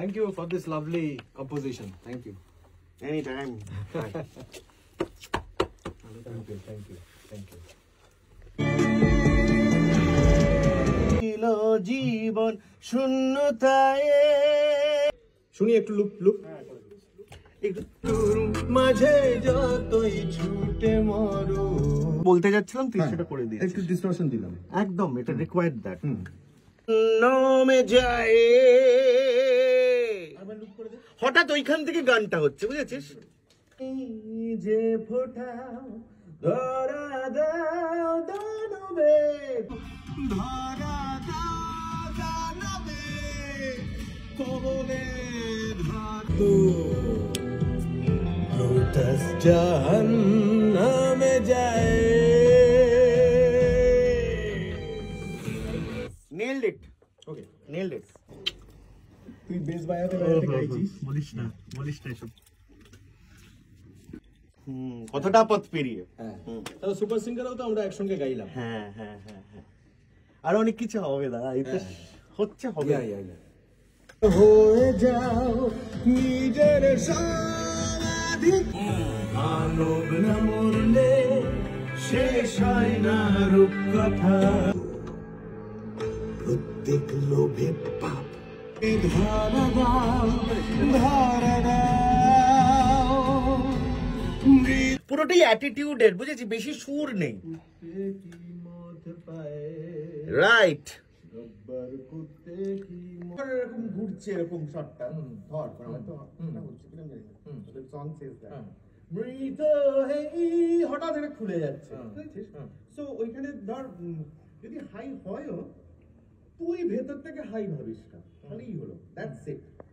Thank you for this lovely composition. Thank you. Anytime. Thank you. Thank you. Thank you. জীবন শূন্যতায় শুনি একটু loop একটুর মাঝে যতই ছুটে মরো বলতে যাচ্ছিলাম তুই সেটা করে দিয়েছিস। একটু ডিসটরশন দিলাম। একদম এটা রিকোয়ার্ড দ্যাট নমে যায় হঠাৎ ওইখান থেকে গানটা হচ্ছে বুঝেছিস যে ফোটাও ধরা দাও দানবে ধরা দাও দানবে কবলে ধাতু লুটাস জাহান্নামে যায় nailed it Okay. nailed it তুই বেস বাজাতে গাইছিস। বলিস না এসব কতটা পথ পেরিয়ে হ্যাঁ তাহলে সুপার সিঙ্গারও তো আমরা একসঙ্গে গাইলাম। হ্যাঁ আর অনেক কিছু হবে দাদা এই তো হচ্ছে হবে হয়ে যাও নিজের সমাধি মানব না মরলে শেষ হয় না রূপকথা প্রত্যেক লোভে পাপ ধরা দাও পুরোটাই অ্যাটিটিউডের বুঝেছি বেশি সুর নেই রাইট এরকম ঘুরছে এরকম শটটা ধর মৃত হঠাৎ এটা খুলে যাচ্ছে সো ওইখানে ধর যদি হাই হয়ও তুই ভেতর থেকে হাই ভাবিস না তাহলেই হলো দ্যাটস ইট